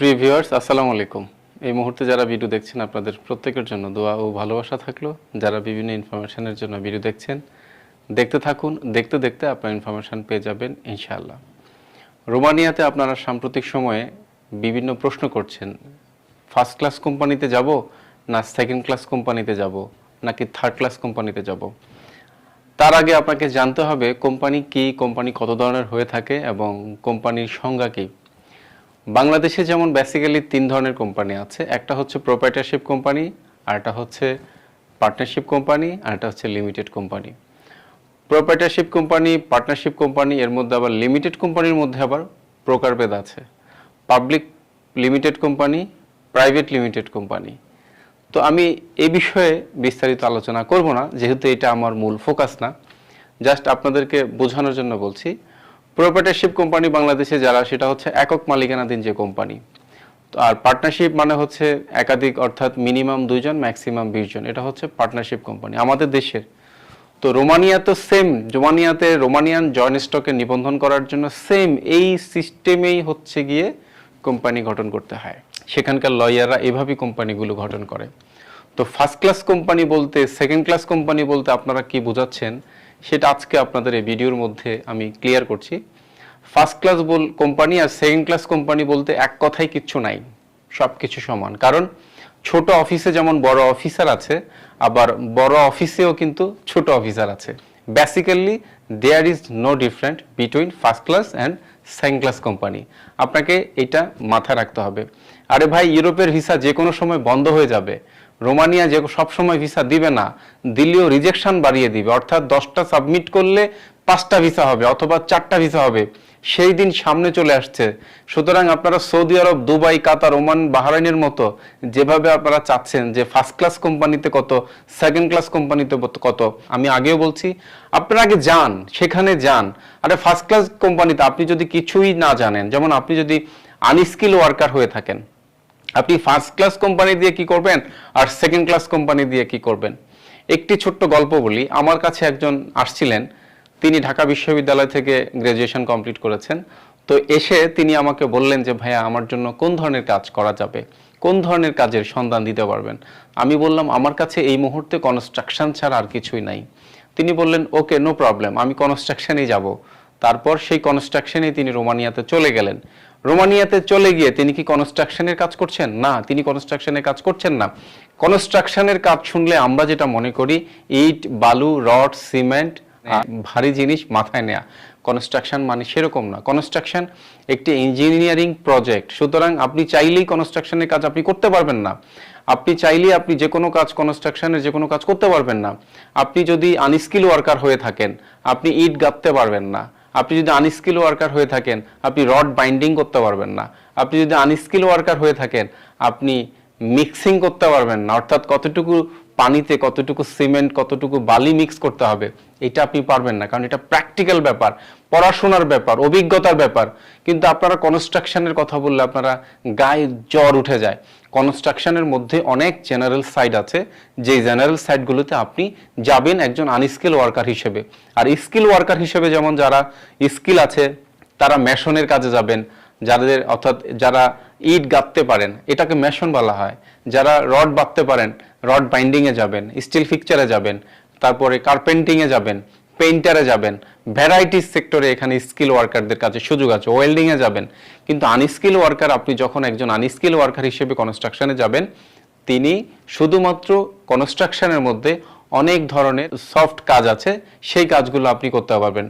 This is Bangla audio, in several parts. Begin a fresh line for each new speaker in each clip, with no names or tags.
প্রিয় ভিউয়ার্স আসসালামু আলাইকুম। এই মুহূর্তে যারা ভিডিও দেখছেন আপনাদের প্রত্যেকের জন্য দোয়া ও ভালোবাসা থাকলো। যারা বিভিন্ন ইনফরমেশনের জন্য ভিডিও দেখছেন দেখতে থাকুন, দেখতে দেখতে আপনারা ইনফরমেশন পেয়ে যাবেন ইনশাআল্লাহ। রোমানিয়াতে আপনারা সাম্প্রতিক সময়ে বিভিন্ন প্রশ্ন করছেন, ফার্স্ট ক্লাস কোম্পানিতে যাব না সেকেন্ড ক্লাস কোম্পানিতে যাব নাকি থার্ড ক্লাস কোম্পানিতে যাব। তার আগে আপনাকে জানতে হবে কোম্পানি কি, কোম্পানি কত ধরনের হয়ে থাকে এবং কোম্পানির সংজ্ঞা কী। বাংলাদেশে যেমন বেসিক্যালি তিন ধরনের কোম্পানি আছে, একটা হচ্ছে প্রোপ্রাইটারশিপ কোম্পানি, আরেকটা হচ্ছে পার্টনারশিপ কোম্পানি, আরেকটা হচ্ছে limited company. Proprietorship company, partnership company, এর মধ্যে আবার লিমিটেড কোম্পানির মধ্যে আবার প্রকারভেদ আছে। Public limited company, private limited company. তো আমি এই বিষয়ে বিস্তারিত আলোচনা করব না, যেহেতু এটা আমার মূল ফোকাস না। জাস্ট আপনাদেরকে বোঝানোর জন্য বলছি, প্রোপ্রাইটারশিপ কোম্পানি বাংলাদেশে যারা, সেটা হচ্ছে একক মালিকানাধীন যে কোম্পানি। তো আর পার্টনারশিপ মানে হচ্ছে একাধিক, অর্থাৎ মিনিমাম 2 জন ম্যাক্সিমাম 20 জন, এটা হচ্ছে পার্টনারশিপ কোম্পানি আমাদের দেশের। তো রোমানিয়া তো সেম, রোমানিয়ান জয়েন্ট স্টকে নিবন্ধন করার জন্য সেম এই সিস্টেমেই হচ্ছে গিয়ে কোম্পানি গঠন করতে হয়। সেখানকার লয়াররা এভাবেই কোম্পানিগুলো গঠন করে। তো ফার্স্ট ক্লাস কোম্পানি বলতে, সেকেন্ড ক্লাস কোম্পানি বলতে আপনারা কি বোঝাচ্ছেন সেটা আজকে আপনাদের এই ভিডিওর মধ্যে আমি ক্লিয়ার করছি। ফার্স্ট ক্লাস কোম্পানি আর সেকেন্ড ক্লাস কোম্পানি বলতে এক কথাই কিচ্ছু নাই, সব কিছু সমান। কারণ ছোট অফিসে যেমন বড় অফিসার আছে, আবার বড় অফিসেও কিন্তু ছোট অফিসার আছে। Basically there is no different between first class and second class company. আপনাকে এটা মাথায় রাখতে হবে। আরে ভাই, ইউরোপের ভিসা যে কোনো সময় বন্ধ হয়ে যাবে, রোমানিয়া যে সব সময় ভিসা দিবে না, দিলেও রিজেকশন বাড়িয়ে দিবে। অর্থাৎ 10টা সাবমিট করলে 5টা ভিসা হবে অথবা 4টা ভিসা হবে, সেই দিন সামনে চলে আসছে। সুতরাং আপনারা সৌদি আরব, দুবাই, কাতার, ওমান, বাহরাইনের মতো যেভাবে আপনারা চাচ্ছেন যে ফার্স্ট ক্লাস কোম্পানিতে কত, সেকেন্ড ক্লাস কোম্পানিতে কত, আমি আগেও বলছি আপনারা আগে যান, সেখানে যান। আরে ফার্স্ট ক্লাস কোম্পানিতে আপনি যদি কিছুই না জানেন, যেমন আপনি যদি আনস্কিল ওয়ার্কার হয়ে থাকেন, আপনি ফার্স্ট ক্লাস কোম্পানি দিয়ে কি করবেন আর সেকেন্ড ক্লাস কোম্পানি দিয়ে কি করবেন। একটি ছোট্ট গল্প বলি। আমার কাছে একজন আসছিলেন, তিনি ঢাকা বিশ্ববিদ্যালয় থেকে গ্র্যাজুয়েশন কমপ্লিট করেছেন। তো এসে তিনি আমাকে বললেন যে ভাইয়া, আমার জন্য কোন ধরনের কাজ করা যাবে, কোন ধরনের কাজের সন্ধান দিতে পারবেন। আমি বললাম আমার কাছে এই মুহূর্তে কনস্ট্রাকশন ছাড়া আর কিছুই নাই। তিনি বললেন ওকে, নো প্রবলেম, আমি কনস্ট্রাকশনেই যাব। তারপর সেই কনস্ট্রাকশনেই তিনি রোমানিয়াতে চলে গেলেন। রোমানিয়াতে চলে গিয়ে তিনি কি কনস্ট্রাকশনের কাজ করছেন? না, তিনি কনস্ট্রাকশনের কাজ করছেন না। কনস্ট্রাকশনের কাজ শুনলে আমরা যেটা মনে করি, ইট, বালু, রড, সিমেন্ট, ভারী জিনিস মাথায় নেয়া। কনস্ট্রাকশন মানে সেরকম না। কনস্ট্রাকশন একটি ইঞ্জিনিয়ারিং প্রজেক্ট। সুতরাং আপনি চাইলেই কনস্ট্রাকশনের কাজ আপনি করতে পারবেন না। আপনি চাইলেই আপনি যে কোনো কাজ, কনস্ট্রাকশনের যে কোনো কাজ করতে পারবেন না। আপনি যদি আনস্কিল ওয়ার্কার হয়ে থাকেন, আপনি ইট গাঁথতে পারবেন না। আপনি যদি আনস্কিল ওয়ার্কার হয়ে থাকেন, আপনি রড বাইন্ডিং করতে পারবেন না। আপনি যদি আনস্কিল ওয়ার্কার হয়ে থাকেন, আপনি মিক্সিং করতে পারবেন না। অর্থাৎ কতটুকু পানিতে কতটুকু সিমেন্ট, কতটুকু বালি মিক্স করতে হবে, এটা আপনি পারবেন না। কারণ এটা প্র্যাকটিক্যাল ব্যাপার, পড়াশোনার ব্যাপার, অভিজ্ঞতার ব্যাপার। কিন্তু আপনারা কনস্ট্রাকশনের কথা বললে আপনারা গায়ে জ্বর উঠে যায়। কনস্ট্রাকশনের মধ্যে অনেক জেনারেল সাইড আছে, যে জেনারেল সাইডগুলোতে আপনি যাবেন একজন আনস্কিল ওয়ার্কার হিসেবে। আর স্কিল ওয়ার্কার হিসেবে যেমন যারা স্কিল আছে, তারা মেশনের কাজে যাবেন। অর্থাৎ যারা ইট গাঁথতে পারেন, এটাকে মেশন বলা হয়। যারা রড বাঁধতে পারেন, রড বাইন্ডিংয়ে যাবেন, স্টিল ফিকচারে যাবেন, তারপরে কার্পেন্টিংয়ে যাবেন, পেইন্টারে যাবেন। ভ্যারাইটিস সেক্টরে এখানে স্কিল ওয়ার্কারদের কাছে সুযোগ আছে। ওয়েল্ডিংয়ে যাবেন। কিন্তু আনস্কিল ওয়ার্কার, আপনি যখন একজন আনস্কিল ওয়ার্কার হিসেবে কনস্ট্রাকশনে যাবেন, তিনি শুধুমাত্র কনস্ট্রাকশনের মধ্যে অনেক ধরনের সফট কাজ আছে, সেই কাজগুলো আপনি করতে পারবেন।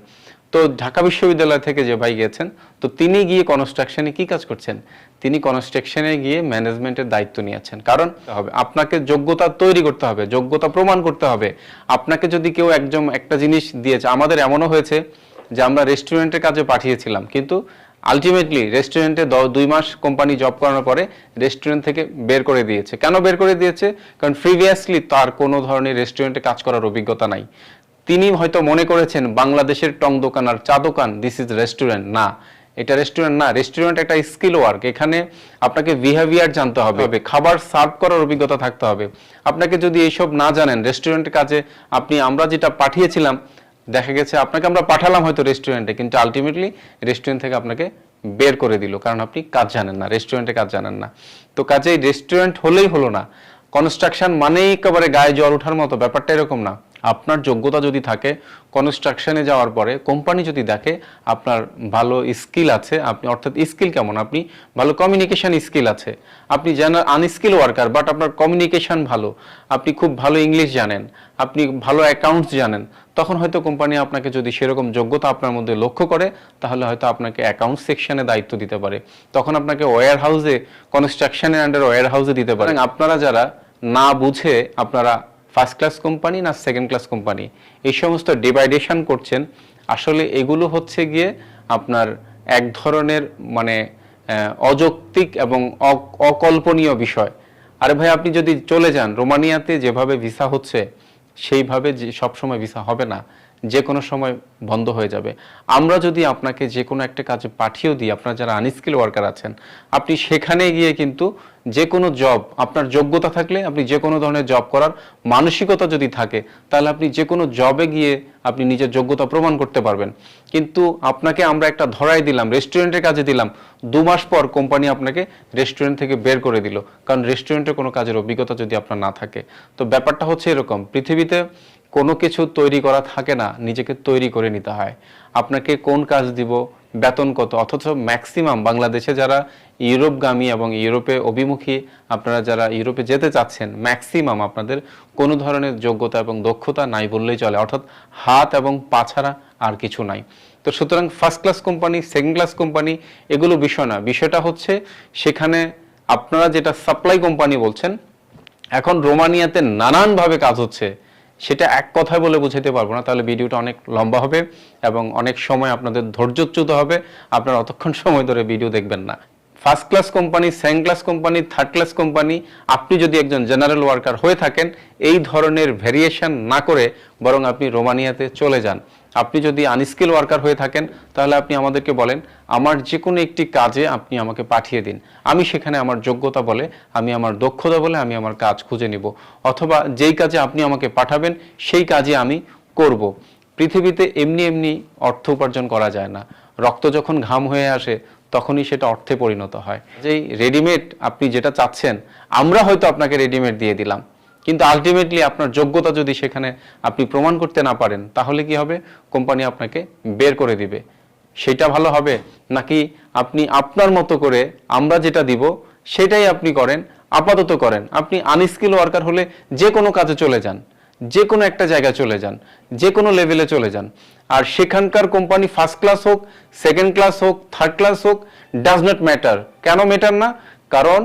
তো ঢাকা বিশ্ববিদ্যালয় থেকে যে ভাই গিয়েছেন, তো তিনি গিয়ে কনস্ট্রাকশনে কি কাজ করছেন? তিনি কনস্ট্রাকশনে গিয়ে ম্যানেজমেন্টের দায়িত্ব নিয়েছেন। কারণ আপনাকে যোগ্যতা তৈরি করতে হবে, যোগ্যতা প্রমাণ করতে হবে। আপনাকে যদি কেউ একটা জিনিস দিয়েছে, আমাদের এমনও হয়েছে যে আমরা রেস্টুরেন্টের কাজে পাঠিয়েছিলাম, কিন্তু আলটিমেটলি রেস্টুরেন্টে 2 মাস কোম্পানি জব করানোর পরে রেস্টুরেন্ট থেকে বের করে দিয়েছে। কেন বের করে দিয়েছে? কারণ প্রিভিয়াসলি তার কোনো ধরনের রেস্টুরেন্টে কাজ করার অভিজ্ঞতা নাই। তিনি হয়তো মনে করেছেন বাংলাদেশের টং দোকান আর চা দোকান, দিস ইজ রেস্টুরেন্ট। না, এটা রেস্টুরেন্ট না। রেস্টুরেন্ট একটা স্কিল ওয়ার্ক। এখানে আপনাকে বিহেভিয়ার জানতে হবে, খাবার সার্ভ করার অভিজ্ঞতা থাকতে হবে। আপনাকে যদি এইসব না জানেন, রেস্টুরেন্টের কাজে আমরা যেটা পাঠিয়েছিলাম, দেখা গেছে আপনাকে আমরা পাঠালাম হয়তো রেস্টুরেন্টে, কিন্তু আলটিমেটলি রেস্টুরেন্ট থেকে আপনাকে বের করে দিল, কারণ আপনি কাজ জানেন না, রেস্টুরেন্টে কাজ জানেন না। তো কাজেই রেস্টুরেন্ট হলেই হলো না, কনস্ট্রাকশন মানেই একেবারে গায়ে জল ওঠার মতো, ব্যাপারটা এরকম না। আপনার যোগ্যতা যদি থাকে, কনস্ট্রাকশনে যাওয়ার পরে কোম্পানি যদি দেখে আপনার ভালো স্কিল আছে, আপনি অর্থাৎ স্কিল কেমন, আপনি ভালো কমিউনিকেশন স্কিল আছে, আপনি জানেন আনস্কিল ওয়ার্কার বাট আপনার কমিউনিকেশন ভালো, আপনি খুব ভালো ইংলিশ জানেন, আপনি ভালো অ্যাকাউন্টস জানেন, তখন হয়তো কোম্পানি আপনাকে যদি সেরকম যোগ্যতা আপনার মধ্যে লক্ষ্য করে, তাহলে হয়তো আপনাকে অ্যাকাউন্ট সেকশনে দায়িত্ব দিতে পারে, তখন আপনাকে ওয়্যার হাউসে, কনস্ট্রাকশনের আন্ডার ওয়্যার হাউসে দিতে পারে। আপনারা যারা না বুঝে আপনারা ফার্স্ট ক্লাস কোম্পানি না সেকেন্ড ক্লাস কোম্পানি এই সমস্ত ডিভাইডেশন করছেন, আসলে এগুলো হচ্ছে গিয়ে আপনার এক ধরনের মানে অযৌক্তিক এবং অকল্পনীয় বিষয়। আরে ভাই, আপনি যদি চলে যান রোমানিয়াতে, যেভাবে ভিসা হচ্ছে সেইভাবে যে সবসময় ভিসা হবে না, যে কোনো সময় বন্ধ হয়ে যাবে। আমরা যদি আপনাকে যে কোনো একটা কাজে পাঠিয়েও দিই, আপনার যারা আনস্কিল ওয়ার্কার আছেন, আপনি সেখানে গিয়ে কিন্তু যে কোনো জব, আপনার যোগ্যতা থাকলে আপনি যে কোনো ধরনের জব করার মানসিকতা যদি থাকে, তাহলে আপনি যে কোনো জবে গিয়ে আপনি নিজের যোগ্যতা প্রমাণ করতে পারবেন। কিন্তু আপনাকে আমরা একটা ধরাই দিলাম, রেস্টুরেন্টের কাজে দিলাম, 2 মাস পর কোম্পানি আপনাকে রেস্টুরেন্ট থেকে বের করে দিল, কারণ রেস্টুরেন্টের কোনো কাজের অভিজ্ঞতা যদি আপনার না থাকে। তো ব্যাপারটা হচ্ছে এরকম, পৃথিবীতে কোনো কিছু তৈরি করা থাকে না, নিজেকে তৈরি করে নিতে হয়। আপনাকে কোন কাজ দিব, বেতন কত, অথচ ম্যাক্সিমাম বাংলাদেশে যারা ইউরোপগামী এবং ইউরোপে অভিমুখী, আপনারা যারা ইউরোপে যেতে চাচ্ছেন, ম্যাক্সিমাম আপনাদের কোনো ধরনের যোগ্যতা এবং দক্ষতা নাই বললেই চলে, অর্থাৎ হাত এবং পা ছাড়া আর কিছু নাই। তো সুতরাং first class company, second class company এগুলো বিষয় না, বিষয়টা হচ্ছে সেখানে আপনারা যেটা সাপ্লাই কোম্পানি বলছেন, এখন রোমানিয়াতে নানানভাবে কাজ হচ্ছে, সেটা এক কথায় বলে বুঝাতে পারবো না, তাহলে ভিডিওটা অনেক লম্বা হবে এবং অনেক সময় আপনাদের ধৈর্যচ্যুত হবে, আপনারা অতক্ষণ সময় ধরে ভিডিও দেখবেন না। First class company, second class company, third class company, আপনি যদি একজন জেনারেল ওয়ার্কার হয়ে থাকেন, এই ধরনের ভেরিয়েশন না করে বরং আপনি রোমানিয়াতে চলে যান। আপনি যদি আনস্কিল ওয়ার্কার হয়ে থাকেন, তাহলে আপনি আমাদেরকে বলেন আমার যে কোনো একটি কাজে আপনি আমাকে পাঠিয়ে দিন, আমি সেখানে আমার যোগ্যতা বলে, আমি আমার দক্ষতা বলে আমি আমার কাজ খুঁজে নিব, অথবা যেই কাজে আপনি আমাকে পাঠাবেন সেই কাজে আমি করব। পৃথিবীতে এমনি এমনি অর্থ উপার্জন করা যায় না, রক্ত যখন ঘাম হয়ে আসে তখনই সেটা অর্থে পরিণত হয়। যেই রেডিমেড আপনি যেটা চাচ্ছেন, আমরা হয়তো আপনাকে রেডিমেড দিয়ে দিলাম, কিন্তু আলটিমেটলি আপনার যোগ্যতা যদি সেখানে আপনি প্রমাণ করতে না পারেন, তাহলে কি হবে, কোম্পানি আপনাকে বের করে দিবে। সেটা ভালো হবে নাকি আপনি আপনার মতো করে আমরা যেটা দিব সেটাই আপনি করেন, আপাতত করেন। আপনি আনস্কিল ওয়ার্কার হলে যে কোনো কাজে চলে যান, যে কোনো একটা জায়গায় চলে যান, যে কোনো লেভেলে চলে যান, আর সেখানকার কোম্পানি ফার্স্ট ক্লাস হোক, সেকেন্ড ক্লাস হোক, থার্ড ক্লাস হোক, ডাজ নট ম্যাটার। কেন ম্যাটার না? কারণ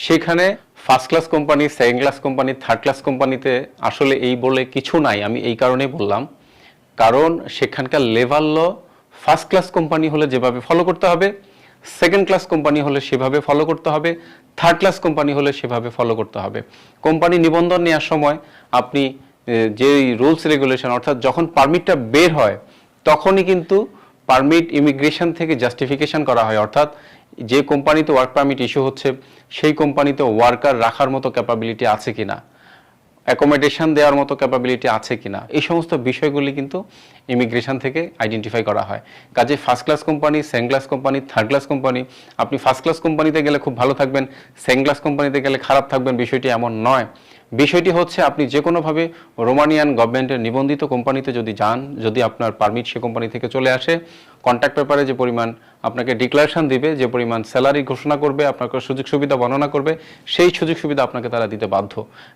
সেখানে first class company, second class company, third class কোম্পানিতে আসলে এই বলে কিছু নাই। আমি এই কারণেই বললাম, কারণ সেখানকার লেভেল ল ফার্স্ট ক্লাস কোম্পানি হলে যেভাবে ফলো করতে হবে, সেকেন্ড ক্লাস কোম্পানি হলে সেভাবে ফলো করতে হবে, থার্ড ক্লাস কোম্পানি হলে সেভাবে ফলো করতে হবে। কোম্পানি নিবন্ধন নেওয়ার সময় আপনি যে রুলস রেগুলেশন, অর্থাৎ যখন পারমিটটা বের হয় তখনই কিন্তু পারমিট ইমিগ্রেশন থেকে জাস্টিফিকেশন করা হয়, অর্থাৎ যে কোম্পানিতে ওয়ার্ক পারমিট ইস্যু হচ্ছে সেই কোম্পানিতে ওয়ার্কার রাখার মতো ক্যাপাবিলিটি আছে কিনা, অ্যাকোমোডেশন দেওয়ার মতো ক্যাপাবিলিটি আছে কিনা, এই সমস্ত বিষয়গুলি কিন্তু ইমিগ্রেশন থেকে আইডেন্টিফাই করা হয়। কাজে first class company, second class company, third class company, আপনি ফার্স্ট ক্লাস কোম্পানিতে গেলে খুব ভালো থাকবেন, সেকেন্ড ক্লাস কোম্পানিতে গেলে খারাপ থাকবেন, বিষয়টি এমন নয়। বিষয়টি হচ্ছে আপনি যে কোনোভাবে রোমানিয়ান গভর্নমেন্টের নিবন্ধিত কোম্পানিতে যদি যান, যদি আপনার পারমিট সে কোম্পানি থেকে চলে আসে, কন্ট্রাক্ট পেপারে যে পরিমাণ আপনাকে ডিক্লারেশন দিবে, যে পরিমাণ স্যালারি ঘোষণা করবে, আপনাকে সুযোগ সুবিধা বর্ণনা করবে, সেই সুযোগ সুবিধা আপনাকে তারা দিতে বাধ্য।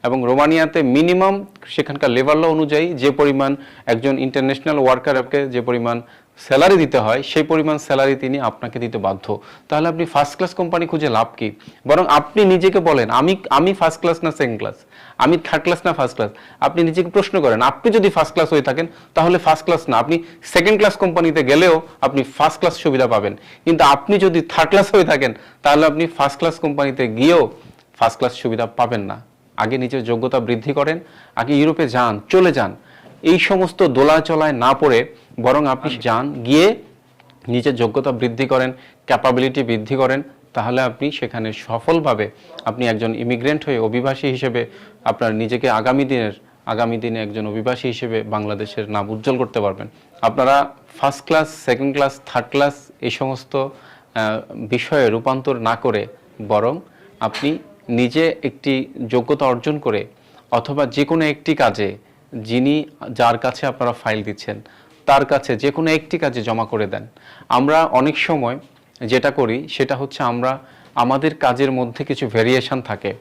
এবং রোমানিয়াতে মিনিমাম সেখানকার লেভেল ল অনুযায়ী যে পরিমাণ একজন ইন্টারন্যাশনাল ওয়ার্কারকে যে পরিমাণ স্যালারি দিতে হয়, সেই পরিমাণ স্যালারি তিনি আপনাকে দিতে বাধ্য। তাহলে আপনি ফার্স্ট ক্লাস কোম্পানি খুঁজে লাভ কি? বরং আপনি নিজেকে বলেন আমি ফার্স্ট ক্লাস না সেকেন্ড ক্লাস, আমি থার্ড ক্লাস না ফার্স্ট ক্লাস। আপনি নিজেকে প্রশ্ন করেন, আপনি যদি ফার্স্ট ক্লাস হয়ে থাকেন তাহলে ফার্স্ট ক্লাস না, আপনি সেকেন্ড ক্লাস কোম্পানিতে গেলেও আপনি ফার্স্ট ক্লাস সুবিধা পাবেন। কিন্তু আপনি যদি থার্ড ক্লাস হয়ে থাকেন তাহলে আপনি ফার্স্ট ক্লাস কোম্পানিতে গিয়েও ফার্স্ট ক্লাস সুবিধা পাবেন না। আগে নিজের যোগ্যতা বৃদ্ধি করেন, আগে ইউরোপে যান, চলে যান, এই সমস্ত দোলাচলায় না পড়ে বরং আপনি যান, গিয়ে নিজের যোগ্যতা বৃদ্ধি করেন, ক্যাপাবিলিটি বৃদ্ধি করেন, তাহলে আপনি সেখানে সফলভাবে আপনি একজন ইমিগ্রেন্ট হয়ে অভিবাসী হিসেবে আপনার নিজেকে আগামী দিনে একজন অভিবাসী হিসেবে বাংলাদেশের নাম উজ্জ্বল করতে পারবেন। আপনারা first class, second class, third class এই সমস্ত বিষয়ে রূপান্তর না করে বরং আপনি নিজে একটি যোগ্যতা অর্জন করে অথবা যে কোনো একটি কাজে যার কাছে আপনারা ফাইল দিচ্ছেন তার কাছে যে কোনো একটি কাজে জমা করে দেন। আমরা অনেক সময় যেটা করি সেটা হচ্ছে আমরা আমাদের কাজের মধ্যে কিছু ভেরিয়েশন থাকে,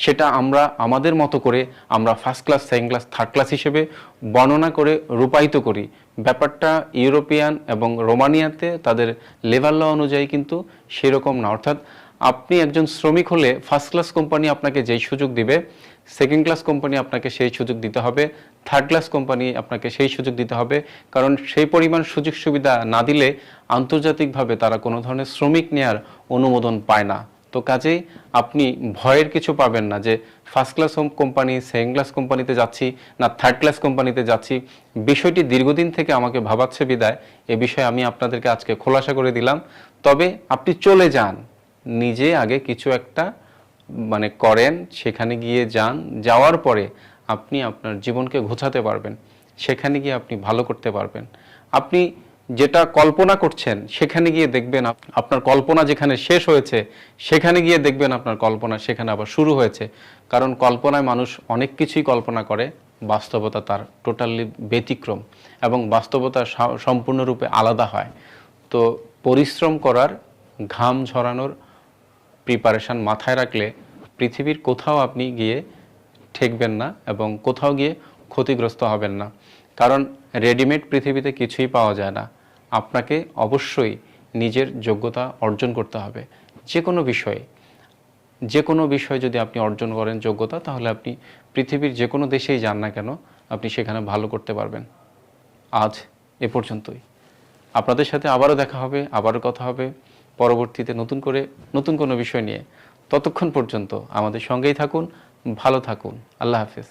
সেটা আমরা আমাদের মতো করে আমরা first class, second class, third class হিসেবে বর্ণনা করে রূপায়িত করি। ব্যাপারটা ইউরোপিয়ান এবং রোমানিয়াতে তাদের লেভেল ল অনুযায়ী কিন্তু সেরকম না। অর্থাৎ আপনি একজন শ্রমিক হলে ফার্স্ট ক্লাস কোম্পানি আপনাকে যেই সুযোগ দিবে, সেকেন্ড ক্লাস কোম্পানি আপনাকে সেই সুযোগ দিতে হবে, থার্ড ক্লাস কোম্পানি আপনাকে সেই সুযোগ দিতে হবে। কারণ সেই পরিমাণ সুযোগ সুবিধা না দিলে আন্তর্জাতিকভাবে তারা কোনো ধরনের শ্রমিক নেয়ার অনুমোদন পায় না। তো কাজেই আপনি ভয়ের কিছু পাবেন না যে first class company, second class কোম্পানিতে যাচ্ছি না থার্ড ক্লাস কোম্পানিতে যাচ্ছি। বিষয়টি দীর্ঘদিন থেকে আমাকে ভাবাচ্ছে বিদায় এ বিষয়ে আমি আপনাদেরকে আজকে খোলাসা করে দিলাম। তবে আপনি চলে যান, নিজে আগে কিছু একটা করেন, সেখানে গিয়ে যান, যাওয়ার পরে আপনি আপনার জীবনকে গোছাতে পারবেন, সেখানে গিয়ে আপনি ভালো করতে পারবেন। আপনি যেটা কল্পনা করছেন সেখানে গিয়ে দেখবেন আপনার কল্পনা যেখানে শেষ হয়েছে সেখানে গিয়ে দেখবেন আপনার কল্পনা সেখানে আবার শুরু হয়েছে। কারণ কল্পনায় মানুষ অনেক কিছুই কল্পনা করে, বাস্তবতা তার টোটালি ব্যতিক্রম এবং বাস্তবতা সম্পূর্ণরূপে আলাদা হয়। তো পরিশ্রম করার, ঘাম ঝরানোর প্রিপারেশন মাথায় রাখলে পৃথিবীর কোথাও আপনি গিয়ে ঠেকবেন না এবং কোথাও গিয়ে ক্ষতিগ্রস্ত হবেন না। কারণ রেডিমেড পৃথিবীতে কিছুই পাওয়া যায় না। আপনাকে অবশ্যই নিজের যোগ্যতা অর্জন করতে হবে। যে কোনো বিষয়ে যদি আপনি অর্জন করেন যোগ্যতা, তাহলে আপনি পৃথিবীর যে কোনো দেশেই যান না কেন আপনি সেখানে ভালো করতে পারবেন। আজ এ পর্যন্তই। আপনাদের সাথে আবারও দেখা হবে, আবারও কথা হবে পরবর্তীতে নতুন কোনো বিষয় নিয়ে। ততক্ষণ পর্যন্ত আমাদের সঙ্গেই থাকুন, ভালো থাকুন। আল্লাহ হাফেজ।